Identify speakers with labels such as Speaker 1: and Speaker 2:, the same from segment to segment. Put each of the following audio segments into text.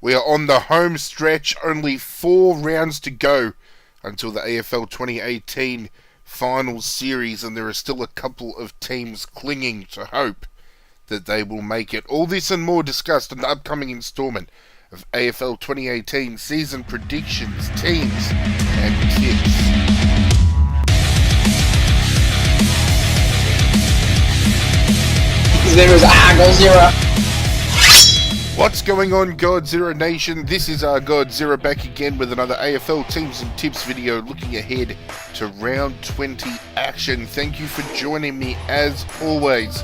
Speaker 1: We are on the home stretch, only 4 rounds to go until the AFL 2018 finals series, and there are still a couple of teams clinging to hope that they will make it. All this and more discussed in the upcoming installment of AFL 2018 season predictions, teams, and tips.
Speaker 2: His name is Godzirra.
Speaker 1: What's going on, Godzirra Nation? This is Godzirra back again with another AFL Teams and Tips video looking ahead to round 20 action. Thank you for joining me as always.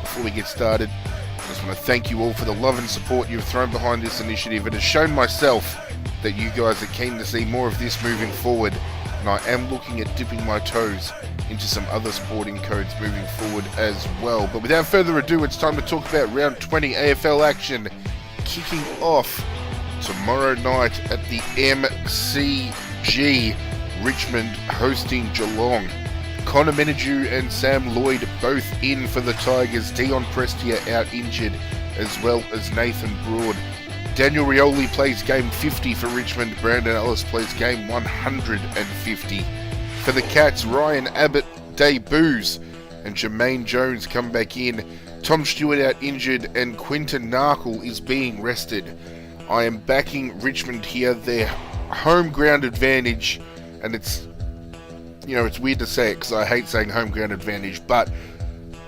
Speaker 1: Before we get started, I just want to thank you all for the love and support you've thrown behind this initiative. It has shown myself that you guys are keen to see more of this moving forward, and I am looking at dipping my toes into some other sporting codes moving forward as well. But without further ado, it's time to talk about round 20 AFL action, kicking off tomorrow night at the MCG, Richmond hosting Geelong. Connor Menadue and Sam Lloyd both in for the Tigers. Dion Prestia out injured, as well as Nathan Broad. Daniel Rioli plays game 50 for Richmond. Brandon Ellis plays game 150. For the Cats, Ryan Abbott debuts and Jermaine Jones come back in. Tom Stewart out injured and Quinton Narkle is being rested. I am backing Richmond here. Their home ground advantage, and it's weird to say it because I hate saying home ground advantage, but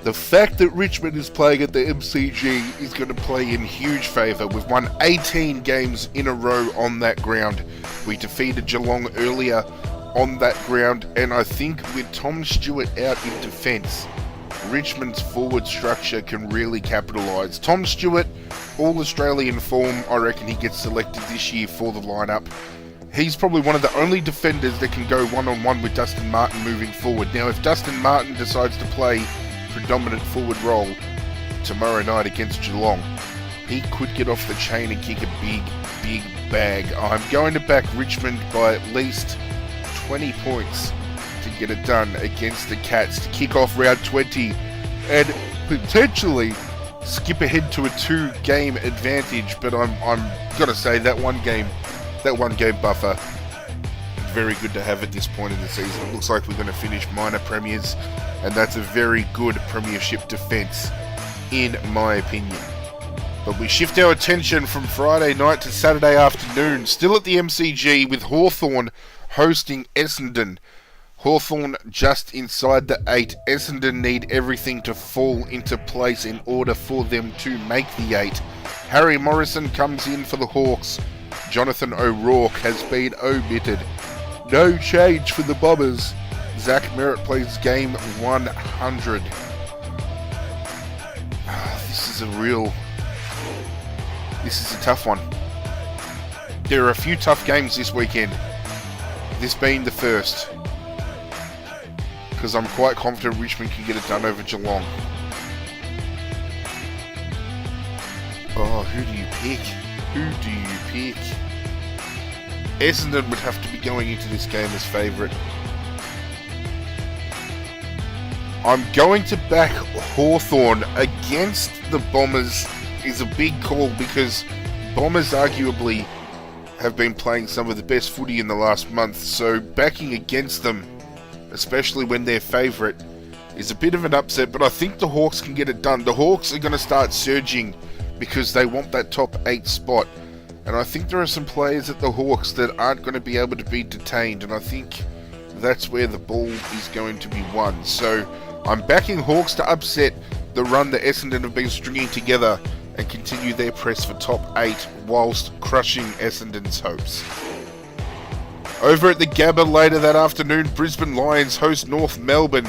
Speaker 1: the fact that Richmond is playing at the MCG is going to play in huge favour. We've won 18 games in a row on that ground. We defeated Geelong earlier on that ground, and I think with Tom Stewart out in defence, Richmond's forward structure can really capitalise. Tom Stewart, all-Australian form, I reckon he gets selected this year for the lineup. He's probably one of the only defenders that can go one-on-one with Dustin Martin moving forward. Now, if Dustin Martin decides to play predominant forward role tomorrow night against Geelong, he could get off the chain and kick a big bag. I'm going to back Richmond by at least 20 points to get it done against the Cats to kick off round 20 and potentially skip ahead to a 2-game advantage. But I'm gonna say that one game buffer, very good to have at this point in the season. It looks like we're going to finish minor premiers, and that's a very good premiership defence in my opinion. But we shift our attention from Friday night to Saturday afternoon, still at the MCG with Hawthorn hosting Essendon. Hawthorn just inside the 8. Essendon need everything to fall into place in order for them to make the 8. Harry Morrison comes in for the Hawks. Jonathan O'Rourke has been omitted. No change for the Bombers. Zach Merritt plays game 100. This is a tough one. There are a few tough games this weekend. This being the first, because I'm quite confident Richmond can get it done over Geelong. Oh, who do you pick? Essendon would have to be going into this game as favourite. I'm going to back Hawthorn against the Bombers. Is a big call because Bombers arguably have been playing some of the best footy in the last month, so backing against them, especially when they're favourite, is a bit of an upset, but I think the Hawks can get it done. The Hawks are going to start surging because they want that top 8 spot, and I think there are some players at the Hawks that aren't going to be able to be detained, and I think that's where the ball is going to be won. So I'm backing Hawks to upset the run that Essendon have been stringing together and continue their press for top 8 whilst crushing Essendon's hopes. Over at the Gabba later that afternoon, Brisbane Lions host North Melbourne.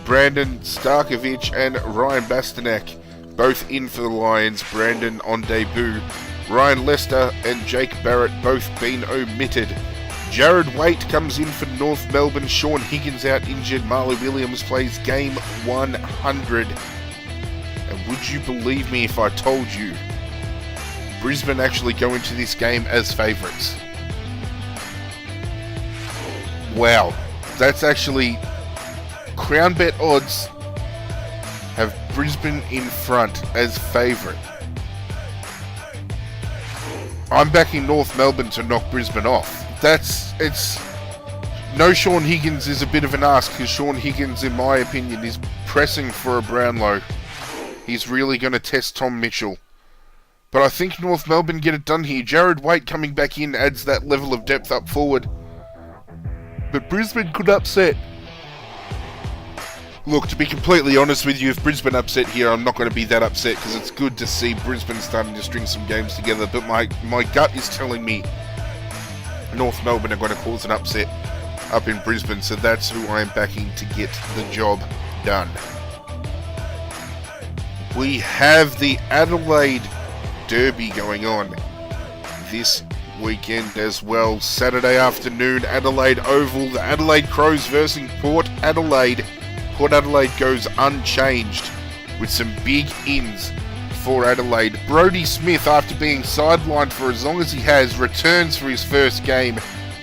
Speaker 1: Brandon Starkovich and Ryan Bastanak both in for the Lions. Brandon on debut. Ryan Lester and Jake Barrett both been omitted. Jared Waite comes in for North Melbourne. Sean Higgins out injured. Marley Williams plays game 100. And would you believe me if I told you Brisbane actually go into this game as favourites? Wow, that's actually Crown Bet odds have Brisbane in front as favourite. I'm backing North Melbourne to knock Brisbane off. It's... No Sean Higgins is a bit of an ask, because Sean Higgins, in my opinion, is pressing for a Brownlow. He's really going to test Tom Mitchell. But I think North Melbourne get it done here. Jared Waite coming back in adds that level of depth up forward. But Brisbane could upset. Look, to be completely honest with you, if Brisbane upset here, I'm not going to be that upset, because it's good to see Brisbane starting to string some games together. But my gut is telling me North Melbourne are going to cause an upset up in Brisbane, so that's who I am backing to get the job done. We have the Adelaide Derby going on this weekend as well. Saturday afternoon, Adelaide Oval, the Adelaide Crows versus Port Adelaide. Port Adelaide goes unchanged with some big ins for Adelaide. Brodie Smith, after being sidelined for as long as he has, returns for his first game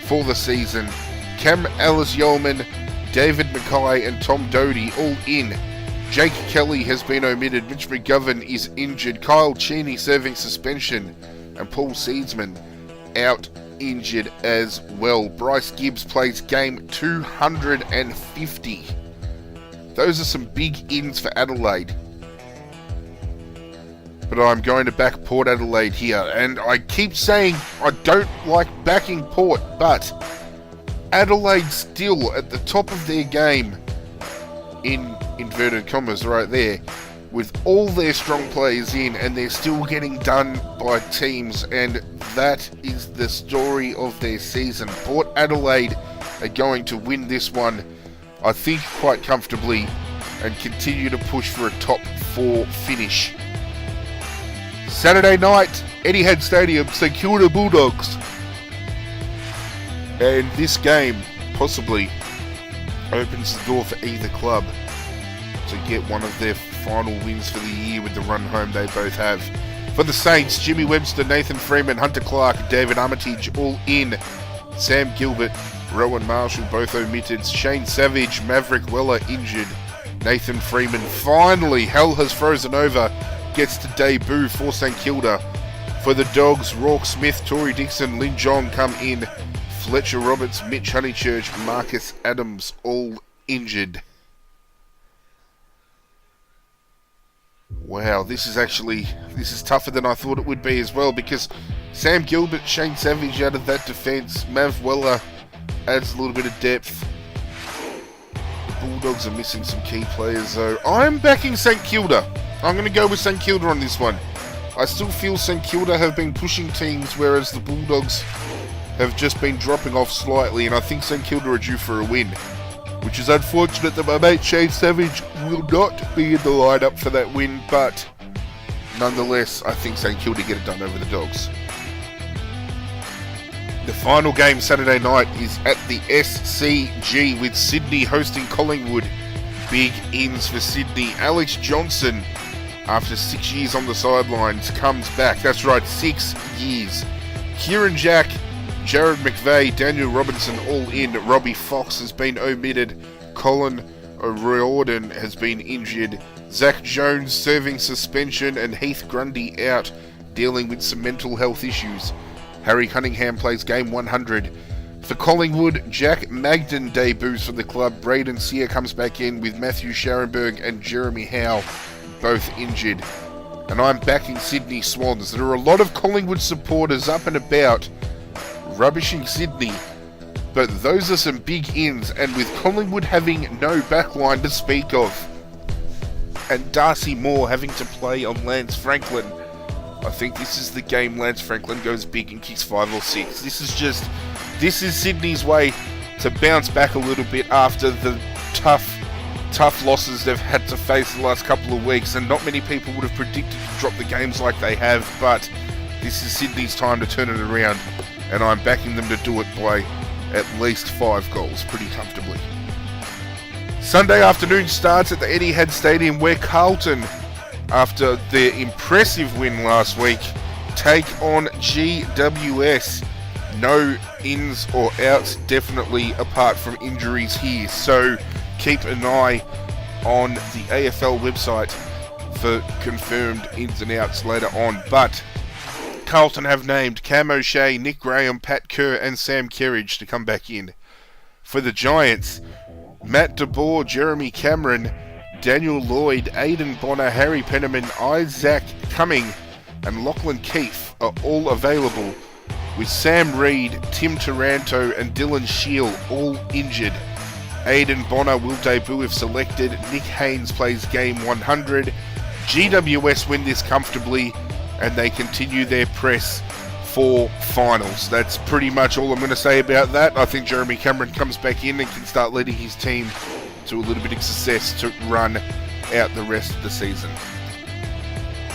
Speaker 1: for the season. Cam Ellis-Yeoman, David Mackay and Tom Doty all in. Jake Kelly has been omitted. Mitch McGovern is injured. Kyle Cheney serving suspension. And Paul Seedsman out injured as well. Bryce Gibbs plays game 250. Those are some big ins for Adelaide. But I'm going to back Port Adelaide here. And I keep saying I don't like backing Port, but Adelaide still at the top of their game, in inverted commas right there, with all their strong players in, and they're still getting done by teams, and that is the story of their season. Port Adelaide are going to win this one, I think, quite comfortably, and continue to push for a top 4 finish. Saturday night, Etihad Stadium, St Kilda Bulldogs. And this game possibly opens the door for either club to get one of their final wins for the year with the run home they both have. For the Saints, Jimmy Webster, Nathan Freeman, Hunter Clark, David Armitage all in. Sam Gilbert, Rowan Marshall both omitted. Shane Savage, Maverick Weller injured. Nathan Freeman finally, hell has frozen over, gets to debut for St Kilda. For the Dogs, Rourke Smith, Tory Dixon, Lin Jong come in. Fletcher Roberts, Mitch Honeychurch, Marcus Adams all injured. Wow, this is tougher than I thought it would be as well, because Sam Gilbert, Shane Savage out of that defence, Mav Weller adds a little bit of depth. The Bulldogs are missing some key players though. I'm backing St Kilda. I'm going to go with St Kilda on this one. I still feel St Kilda have been pushing teams, whereas the Bulldogs have just been dropping off slightly, and I think St Kilda are due for a win, which is unfortunate that my mate Shane Savage will not be in the lineup for that win, but nonetheless, I think St Kilda get it done over the Dogs. The final game Saturday night is at the SCG, with Sydney hosting Collingwood. Big ins for Sydney. Alex Johnson, after 6 years on the sidelines, comes back. That's right, 6 years. Kieran Jack, Jared McVeigh, Daniel Robinson all in. Robbie Fox has been omitted. Colin O'Riordan has been injured. Zach Jones serving suspension, and Heath Grundy out, dealing with some mental health issues. Harry Cunningham plays game 100. For Collingwood, Jack Magden debuts for the club. Braden Sear comes back in, with Matthew Scharenberg and Jeremy Howe both injured. And I'm backing Sydney Swans. There are a lot of Collingwood supporters up and about rubbishing Sydney, but those are some big ins, and with Collingwood having no backline to speak of, and Darcy Moore having to play on Lance Franklin, I think this is the game Lance Franklin goes big and kicks 5 or 6. This is Sydney's way to bounce back a little bit after the tough losses they've had to face the last couple of weeks, and not many people would have predicted to drop the games like they have, but this is Sydney's time to turn it around, and I'm backing them to do it by at least 5 goals pretty comfortably. Sunday afternoon starts at the Etihad Stadium, where Carlton, after their impressive win last week, take on GWS. No ins or outs, definitely, apart from injuries here, so keep an eye on the AFL website for confirmed ins and outs later on. But Carlton have named Cam O'Shea, Nick Graham, Pat Kerr and Sam Kerridge to come back in. For the Giants, Matt DeBoer, Jeremy Cameron, Daniel Lloyd, Aidan Bonner, Harry Penniman, Isaac Cumming and Lachlan Keefe are all available, with Sam Reid, Tim Taranto and Dylan Shield all injured. Aidan Bonner will debut if selected. Nick Haynes plays game 100. GWS win this comfortably and they continue their press for finals. That's pretty much all I'm going to say about that. I think Jeremy Cameron comes back in and can start leading his team to a little bit of success to run out the rest of the season.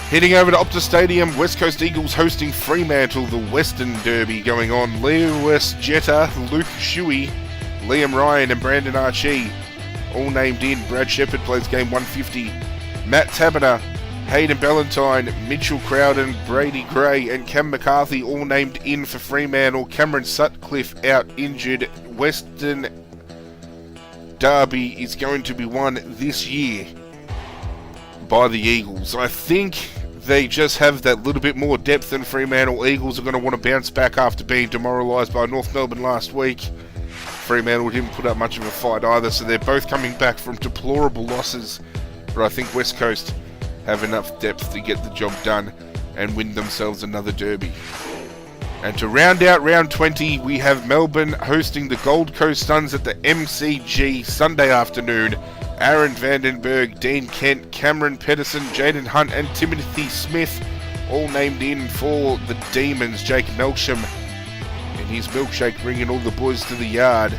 Speaker 1: Heading over to Optus Stadium, West Coast Eagles hosting Fremantle, the Western Derby going on. Lewis Jetta, Luke Shuey, Liam Ryan and Brandon Archie all named in. Brad Shepherd plays game 150. Matt Taberner, Hayden Ballantyne, Mitchell Crowden, Brady Gray and Cam McCarthy all named in for Fremantle. Cameron Sutcliffe out injured. Western Derby is going to be won this year by the Eagles. I think they just have that little bit more depth than Fremantle. Eagles are going to want to bounce back after being demoralised by North Melbourne last week. Fremantle didn't put up much of a fight either, so they're both coming back from deplorable losses. But I think West Coast have enough depth to get the job done and win themselves another derby. And to round out round 20, we have Melbourne hosting the Gold Coast Suns at the MCG Sunday afternoon. Aaron Vandenberg, Dean Kent, Cameron Pedersen, Jaden Hunt and Timothy Smith all named in for the Demons. Jake Melksham and his milkshake bringing all the boys to the yard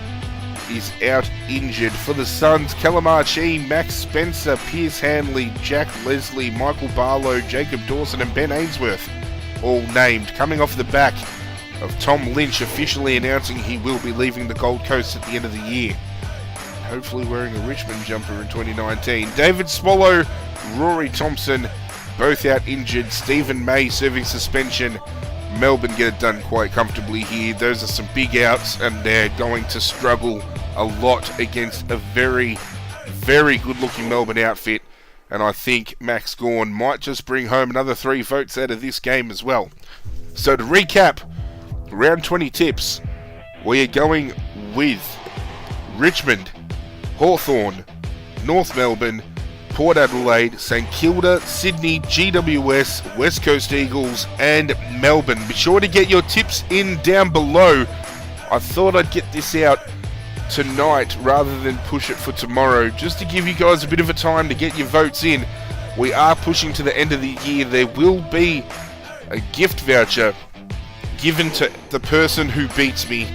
Speaker 1: is out injured. For the Suns, Callum Archie, Max Spencer, Pierce Hanley, Jack Leslie, Michael Barlow, Jacob Dawson and Ben Ainsworth all named, coming off the back of Tom Lynch officially announcing he will be leaving the Gold Coast at the end of the year, hopefully wearing a Richmond jumper in 2019. David Swallow, Rory Thompson, both out injured. Stephen May serving suspension. Melbourne get it done quite comfortably here. Those are some big outs and they're going to struggle a lot against a very, very good looking Melbourne outfit. And I think Max Gawn might just bring home another 3 votes out of this game as well. So to recap, round 20 tips, we are going with Richmond, Hawthorn, North Melbourne, Port Adelaide, St Kilda, Sydney, GWS, West Coast Eagles and Melbourne. Be sure to get your tips in down below. I thought I'd get this out tonight rather than push it for tomorrow, just to give you guys a bit of a time to get your votes in. We are pushing to the end of the year. There will be a gift voucher given to the person who beats me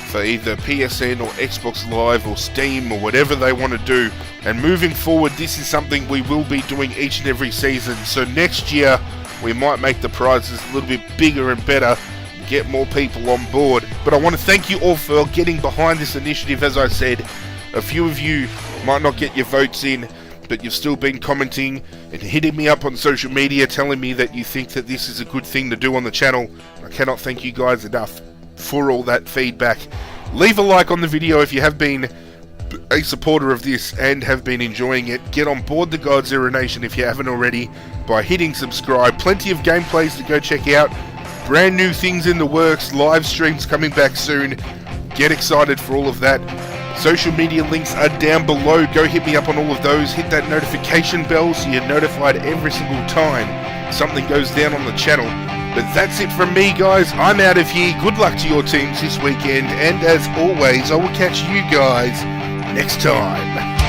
Speaker 1: for either PSN or Xbox Live or Steam or whatever they want to do. And moving forward, this is something we will be doing each and every season. So next year, we might make the prizes a little bit bigger and better, get more people on board. But I want to thank you all for getting behind this initiative. As I said, a few of you might not get your votes in, but you've still been commenting and hitting me up on social media telling me that you think that this is a good thing to do on the channel. I cannot thank you guys enough for all that feedback. Leave a like on the video if you have been a supporter of this and have been enjoying it. Get on board the Godzirra Nation if you haven't already by hitting subscribe. Plenty of gameplays to go check out. Brand new things in the works. Live streams coming back soon. Get excited for all of that. Social media links are down below. Go hit me up on all of those. Hit that notification bell so you're notified every single time something goes down on the channel. But that's it from me, guys. I'm out of here. Good luck to your teams this weekend. And as always, I will catch you guys next time.